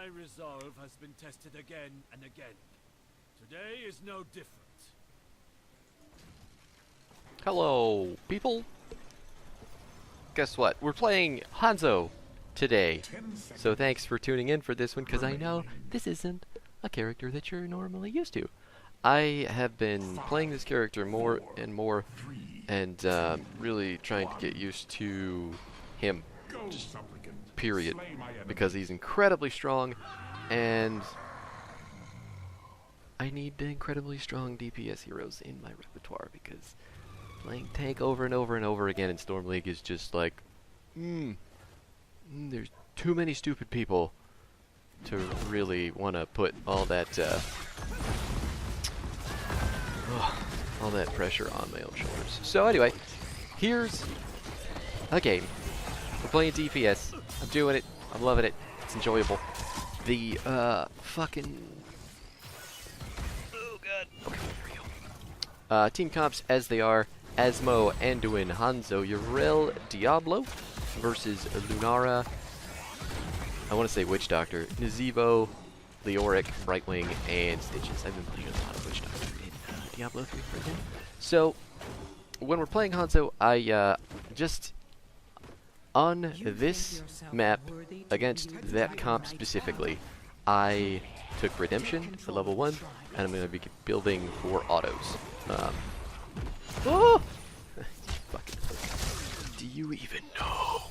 My resolve has been tested again and again. Today is no different. Hello, people. Guess what? We're playing Hanzo today. So thanks for tuning in for this one, because I know this isn't a character that you're normally used to. I have been playing this character more and more, and really trying to get used to him. Just period. Because he's incredibly strong, and I need incredibly strong DPS heroes in my repertoire, because playing tank over and over and over again in Storm League is just like, there's too many stupid people to really want to put all that all that pressure on my own shoulders. So anyway, here's a game. We're playing DPS. I'm doing it. I'm loving it. It's enjoyable. The fucking... Oh god. Okay, here we go. Team comps as they are: Asmo, Anduin, Hanzo, Yrel, Diablo versus Lunara. I want to say Witch Doctor, Nazeebo, Leoric, Brightwing, and Stitches. I've been playing a lot of Witch Doctor in Diablo 3 for him. So when we're playing Hanzo, I just on this map against that comp specifically, I took Redemption to level 1, and I'm going to be building for autos. Oh! Fucking, do you even know?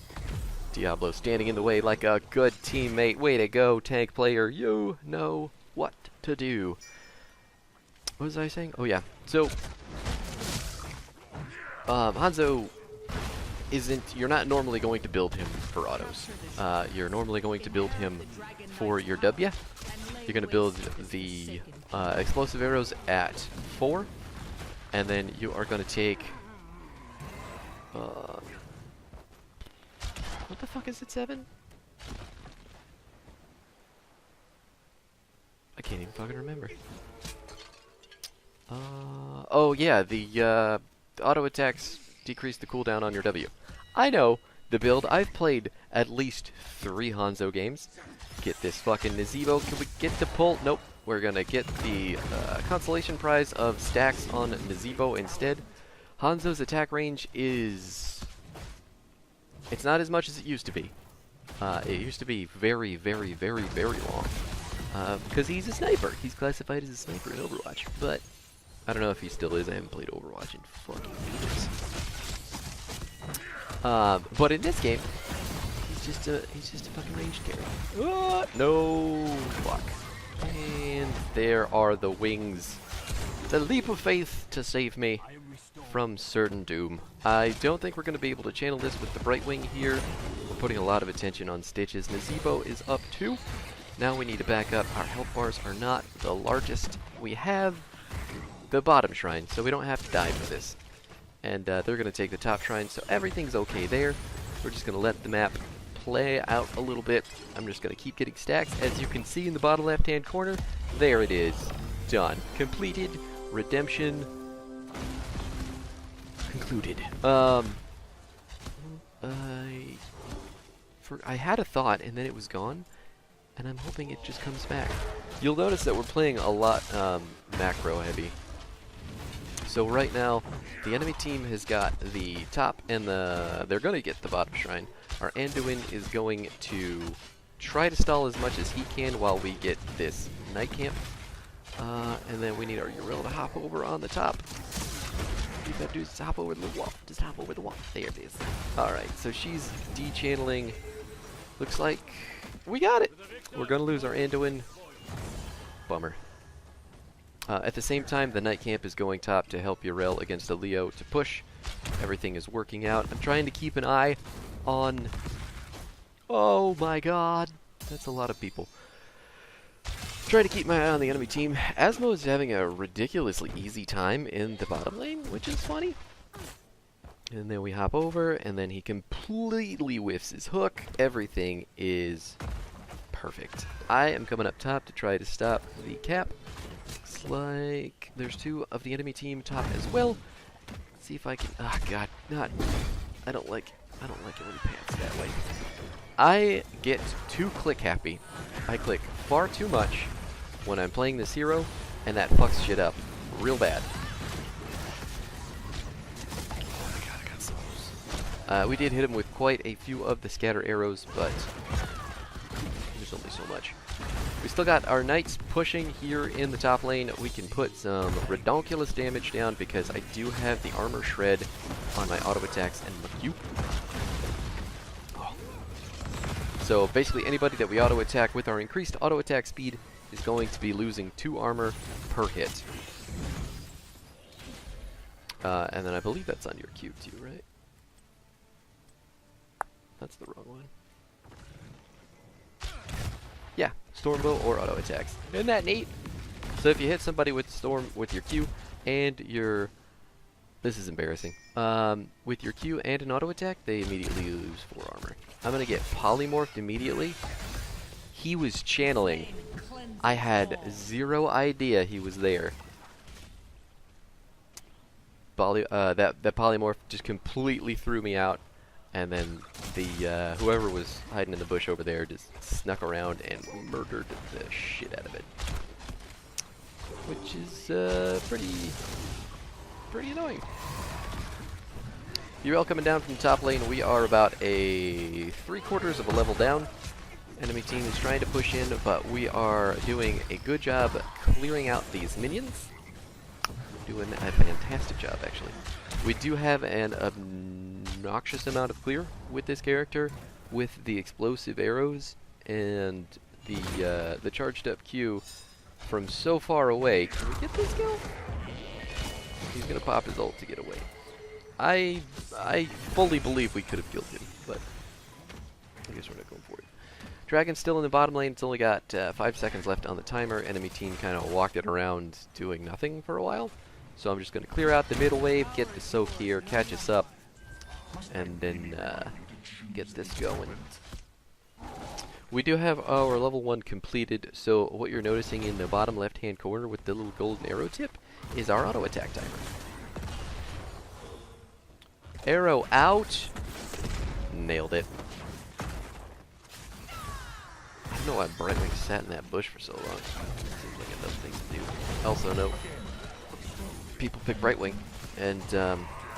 Diablo standing in the way like a good teammate. Way to go, tank player. You know what to do. What was I saying? Oh yeah. So Hanzo isn't, you're not normally going to build him for autos. You're normally going to build him for your W. You're going to build the explosive arrows at 4, and then you are going to take what the fuck is it, 7? I can't even fucking remember. Oh yeah, the auto attacks decrease the cooldown on your W. I know the build. I've played at least 3 Hanzo games. Get this fucking Nazeebo. Can we get the pull? Nope. We're gonna get the consolation prize of stacks on Nazeebo instead. Hanzo's attack range is... it's not as much as it used to be. It used to be very, very, very, very long. Because he's a sniper. He's classified as a sniper in Overwatch. But I don't know if he still is. I haven't played Overwatch in fucking years. But in this game, he's just a fucking range carry. No, fuck. And there are the wings. The leap of faith to save me from certain doom. I don't think we're going to be able to channel this with the Brightwing here. We're putting a lot of attention on Stitches. Nazeebo is up 2. Now we need to back up. Our health bars are not the largest. We have the bottom shrine, so we don't have to die for this. And they're going to take the top shrine, so everything's okay there. We're just going to let the map play out a little bit. I'm just going to keep getting stacks. As you can see in the bottom left-hand corner, there it is. Done. Completed. Redemption concluded. I had a thought, and then it was gone, and I'm hoping it just comes back. You'll notice that we're playing a lot macro heavy. So right now, the enemy team has got the top and they're going to get the bottom shrine. Our Anduin is going to try to stall as much as he can while we get this night camp. And then we need our Yrel to hop over on the top. All you gotta do is just hop over the wall. Just hop over the wall. There it is. Alright, so she's de-channeling. Looks like we got it. We're going to lose our Anduin. Bummer. At the same time, the night camp is going top to help Yrel against a Leo to push. Everything is working out. I'm trying to keep an eye on... oh my god. That's a lot of people. Trying to keep my eye on the enemy team. Asmo is having a ridiculously easy time in the bottom lane, which is funny. And then we hop over, and then he completely whiffs his hook. Everything is perfect. I am coming up top to try to stop the cap. Looks like there's 2 of the enemy team top as well. See if I can... oh god, not... I don't like it when he pants that way. I get too click happy. I click far too much when I'm playing this hero, and that fucks shit up real bad. Oh my god, I got so close. We did hit him with quite a few of the scatter arrows, but there's only so much. We still got our knights pushing here in the top lane. We can put some redonkulous damage down because I do have the armor shred on my auto attacks and McHugh. Oh. So basically anybody that we auto attack with our increased auto attack speed is going to be losing 2 armor per hit. And then I believe that's on your Q too, right? That's the wrong one. Yeah, Stormbow or auto attacks. Isn't that neat? So if you hit somebody with Storm with your Q and your... This is embarrassing. With your Q and an auto attack, they immediately lose 4 armor. I'm gonna get polymorphed immediately. He was channeling. I had 0 idea he was there. That polymorph just completely threw me out. And then the whoever was hiding in the bush over there just snuck around and murdered the shit out of it, which is pretty annoying. You're all coming down from the top lane. We are about a 3/4 of a level down. Enemy team is trying to push in, but we are doing a good job clearing out these minions. Doing a fantastic job, actually. We do have an obnoxious amount of clear with this character, with the explosive arrows and the charged up Q from so far away. Can we get this kill? He's gonna pop his ult to get away. I fully believe we could have killed him, but I guess we're not going for it. Dragon's still in the bottom lane. It's only got 5 seconds left on the timer. Enemy team kind of walked it around doing nothing for a while. So I'm just going to clear out the middle wave, get the soak here, catch us up, and then get this going. We do have our level 1 completed, so what you're noticing in the bottom left-hand corner with the little golden arrow tip is our auto attack timer. Arrow out. Nailed it. I don't know why Brightwing sat in that bush for so long. Seems like a dumb thing to do. Also, no. People pick Brightwing, and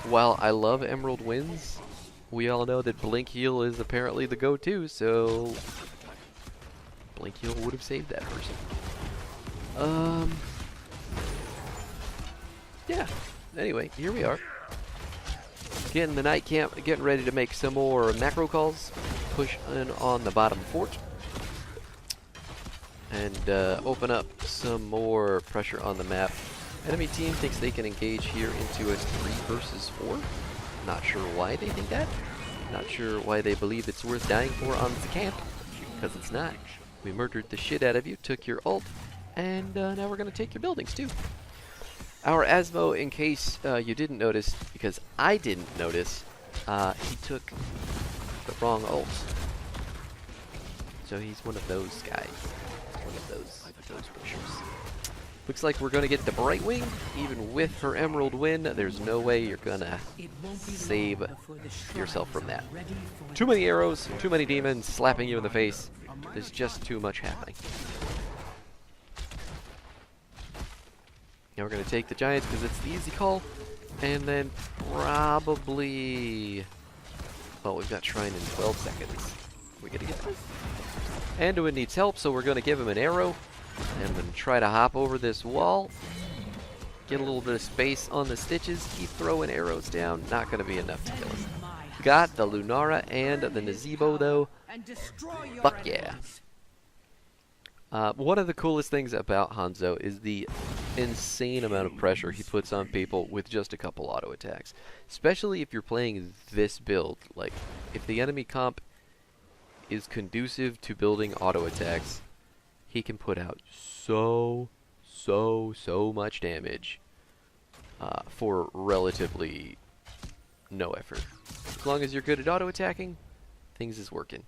while I love Emerald Winds, we all know that Blink Heal is apparently the go-to, so Blink Heal would have saved that person. Yeah, anyway, here we are. Getting the night camp, getting ready to make some more macro calls, push in on the bottom fort, and open up some more pressure on the map. Enemy team thinks they can engage here into a 3 versus 4. Not sure why they think that. Not sure why they believe it's worth dying for on the camp. Because it's not. We murdered the shit out of you, took your ult, and now we're going to take your buildings too. Our Asmo, in case you didn't notice, because I didn't notice, he took the wrong ult. So he's one of those guys. One of those pushers. Looks like we're going to get the Brightwing, even with her Emerald Wind. There's no way you're going to save yourself from that. Too many arrows, too many demons slapping you in the face. There's just too much happening. Now we're going to take the Giants because it's the easy call. And then probably... Well, we've got Shrine in 12 seconds. We going to get this? Anduin needs help, so we're going to give him an arrow. And then try to hop over this wall. Get a little bit of space on the stitches. Keep throwing arrows down. Not going to be enough to kill us. Got the Lunara and the Nazebo, though. Fuck yeah. One of the coolest things about Hanzo is the insane amount of pressure he puts on people with just a couple auto attacks. Especially if you're playing this build. Like, if the enemy comp is conducive to building auto attacks, he can put out so much damage for relatively no effort. As long as you're good at auto attacking, things is working.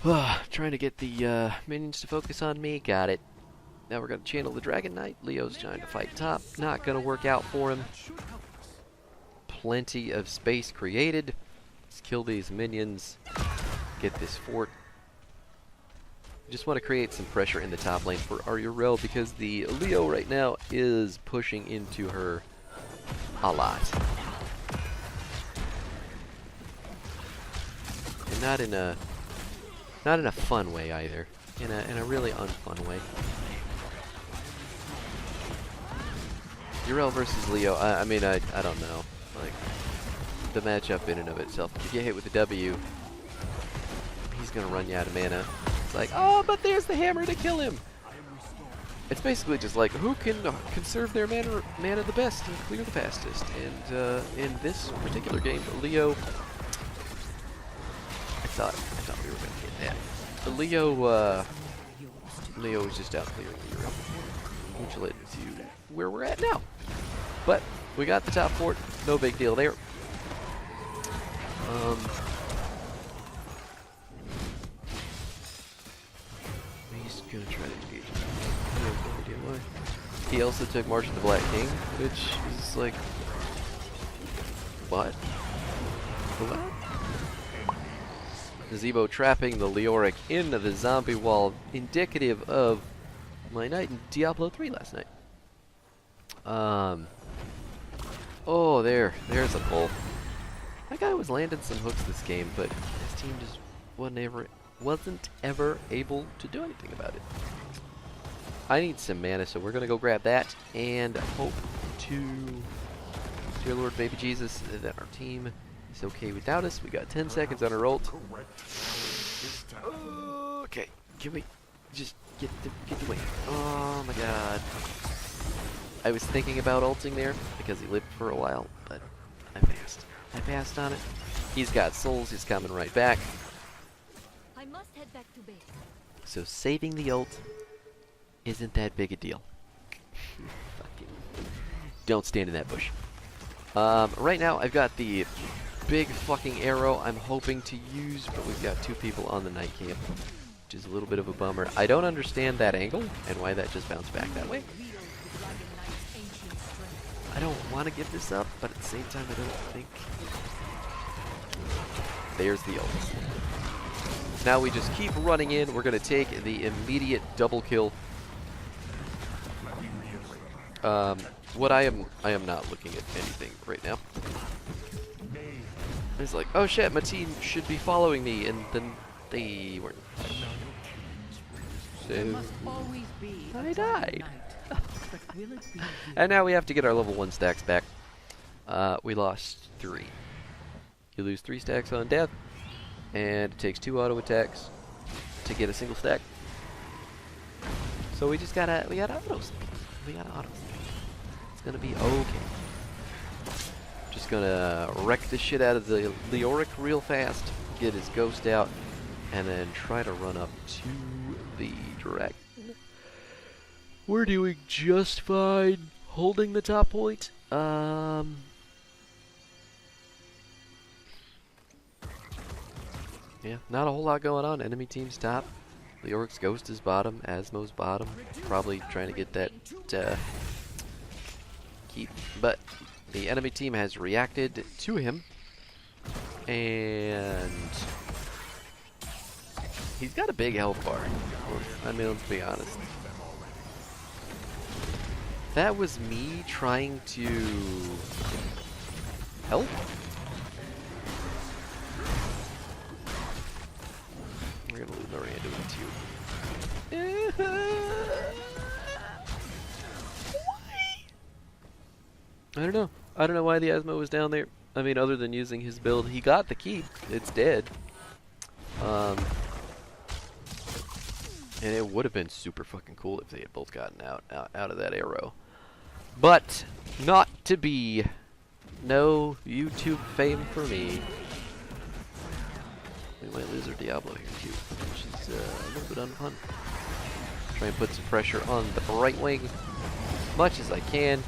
Trying to get the minions to focus on me. Got it. Now we're going to channel the Dragon Knight. Leo's trying to fight top. Not going to work out for him. Plenty of space created. Let's kill these minions. get this fort. Just want to create some pressure in the top lane for our Yrel because the Leo right now is pushing into her a lot. And not in a fun way either. In a really unfun way. Yrel versus Leo, I mean, I don't know. Like, the matchup in and of itself. If you get hit with the W, he's gonna run you out of mana. It's like, oh, but there's the hammer to kill him! It's basically just like, who can conserve their mana the best and clear the fastest? And in this particular game, Leo... I thought we were gonna get that. The Leo was just out clearing the Yrel, which led to where we're at now. But we got the top fort, no big deal there. He's gonna try to engage him. I have no idea why. He also took March of the Black King, which is like, what? What? Zebo trapping the Leoric into the zombie wall, indicative of my night in Diablo 3 last night. Oh, there's a pull. That guy was landing some hooks this game, but his team just wasn't ever able to do anything about it. I need some mana, so we're gonna go grab that and hope to, dear Lord, baby Jesus, that our team is okay without us. We got 10 seconds on our ult. Okay, can we just get the wing? Oh my god. I was thinking about ulting there because he lived for a while, but I passed. I passed on it. He's got souls, he's coming right back. I must head back to base. So saving the ult isn't that big a deal. Don't stand in that bush. Right now I've got the big fucking arrow I'm hoping to use, but we've got 2 people on the night camp, which is a little bit of a bummer. I don't understand that angle and why that just bounced back that way. I don't want to give this up, but at the same time I don't think... There's the ult. Now we just keep running in. We're going to take the immediate double kill. What I am not looking at anything right now. It's like, oh shit, my team should be following me, and then they weren't. So I died. And now we have to get our level 1 stacks back. We lost 3. You lose 3 stacks on death, and it takes 2 auto attacks to get a single stack. So we gotta autos. We gotta autos. It's gonna be okay. Just gonna wreck the shit out of the Leoric real fast, get his ghost out, and then try to run up to the dragon. We're doing just fine holding the top point. Yeah, not a whole lot going on. Enemy team's top. Leoric's ghost is bottom. Asmo's bottom. Probably trying to get that keep. But the enemy team has reacted to him. And he's got a big health bar. I mean, let's be honest. That was me trying to help. We're gonna lose Miranda with 2. I don't know. I don't know why the Asmo was down there. I mean, other than using his build, he got the keep. It's dead. And it would have been super fucking cool if they had both gotten out of that arrow. But not to be. No YouTube fame for me. We might lose our Diablo here too, which is a little bit unfun. Try and put some pressure on the right wing as much as I can.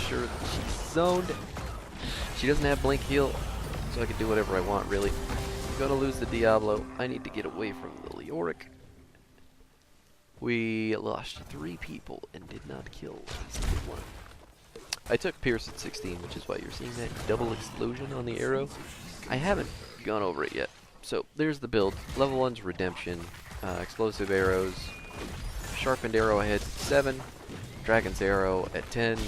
Sure that she's zoned. She doesn't have blink heal, so I can do whatever I want really. I'm gonna lose the Diablo. I need to get away from the Leoric. We lost 3 people and did not kill a single one. I took Pierce at 16, which is why you're seeing that double explosion on the arrow. I haven't gone over it yet, so there's the build. Level 1's Redemption, explosive arrows, sharpened arrowhead 7, Dragon's Arrow at 10.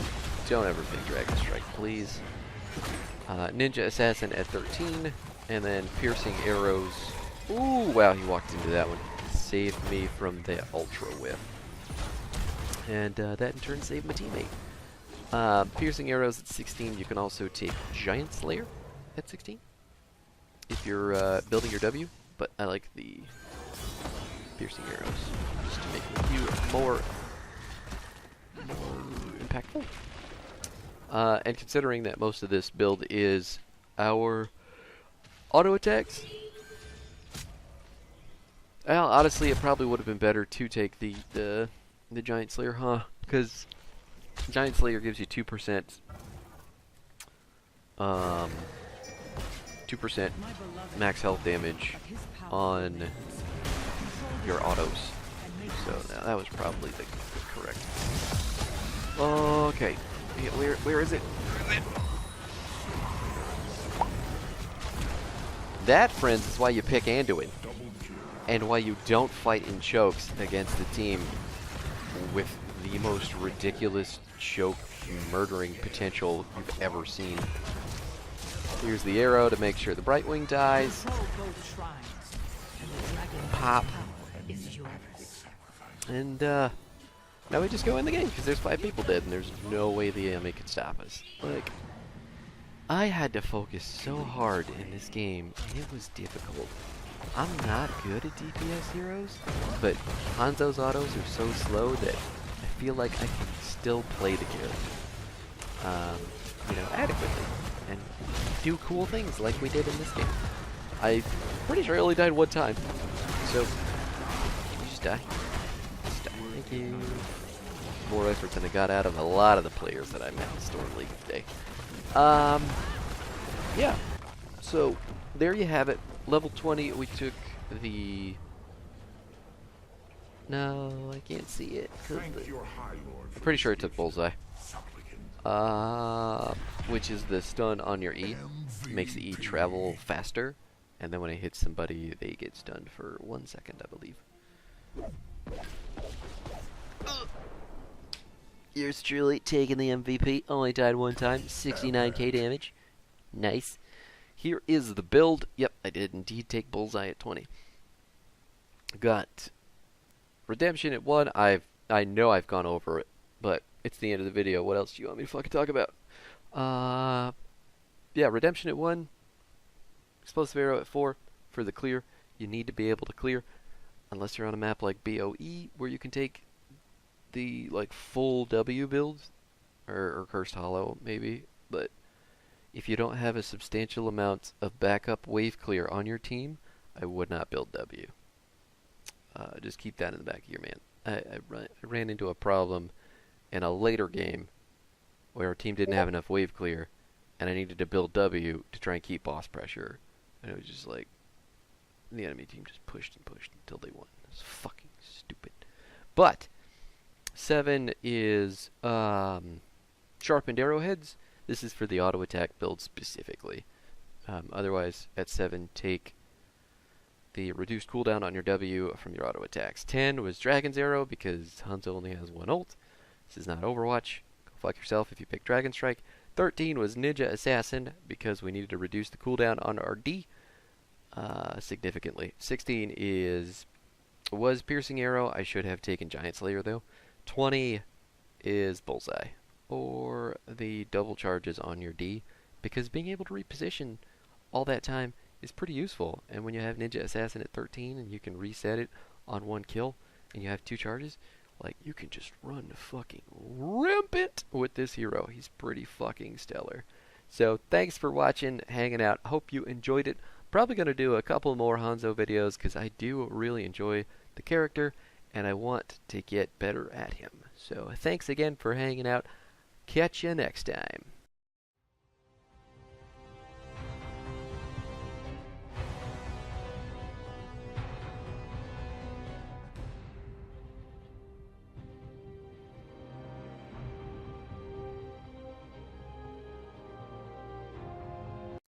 Don't ever pick Dragon Strike, please. Ninja Assassin at 13, and then piercing arrows. Ooh, wow, he walked into that one. Saved me from the ultra whip. And that in turn saved my teammate. Piercing arrows at 16. You can also take Giant Slayer at 16 if you're building your W, but I like the piercing arrows just to make you more impactful. And considering that most of this build is our auto attacks, well, honestly, it probably would have been better to take the Giant Slayer, huh? Because Giant Slayer gives you 2%, 2% max health damage on your autos. So that was probably the correct. Okay, where is it? That, friends, is why you pick Anduin, and why you don't fight in chokes against the team with the most ridiculous choke murdering potential you've ever seen. Here's the arrow to make sure the Brightwing dies. Pop. And now we just go in the game because there's 5 people dead and there's no way the enemy can stop us. Like, I had to focus so hard in this game, and it was difficult. I'm not good at DPS heroes, but Hanzo's autos are so slow that I feel like I can still play the character, you know, adequately, and do cool things like we did in this game. I'm pretty sure I only died 1 time, so just die. Just die. Thank you. More effort than I got out of a lot of the players that I met in Storm League today. Yeah, so there you have it. Level 20, we took the... No, I can't see it. I'm pretty sure it took Bullseye. Which is the stun on your E. Makes the E travel faster. And then when it hits somebody, they get stunned for 1 second, I believe. Yours truly, taking the MVP. Only died 1 time. 69k damage. Nice. Here is the build. Yep, I did indeed take Bullseye at 20. Got Redemption at 1. I know I've gone over it, but it's the end of the video. What else do you want me to fucking talk about? Yeah, Redemption at 1. Explosive Arrow at 4 for the clear. You need to be able to clear, unless you're on a map like BOE, where you can take the like full W build, or Cursed Hollow maybe, but if you don't have a substantial amount of backup wave clear on your team, I would not build W. Just keep that in the back of your man. I ran into a problem in a later game where our team didn't have enough wave clear, and I needed to build W to try and keep boss pressure. And it was just like, the enemy team just pushed and pushed until they won. It's fucking stupid. But 7 is sharpened arrowheads. This is for the auto attack build specifically. Otherwise, at 7, take the reduced cooldown on your W from your auto attacks. 10 was Dragon's Arrow because Hanzo only has 1 ult. This is not Overwatch. Go fuck yourself if you pick Dragon Strike. 13 was Ninja Assassin because we needed to reduce the cooldown on our D significantly. 16 was Piercing Arrow. I should have taken Giant Slayer though. 20 is Bullseye, or the double charges on your D, because being able to reposition all that time is pretty useful. And when you have Ninja Assassin at 13 and you can reset it on 1 kill and you have 2 charges, like, you can just run fucking rampant with this hero. He's pretty fucking stellar. So thanks for watching, hanging out. Hope you enjoyed it. Probably going to do a couple more Hanzo videos because I do really enjoy the character and I want to get better at him. So thanks again for hanging out. Catch you next time.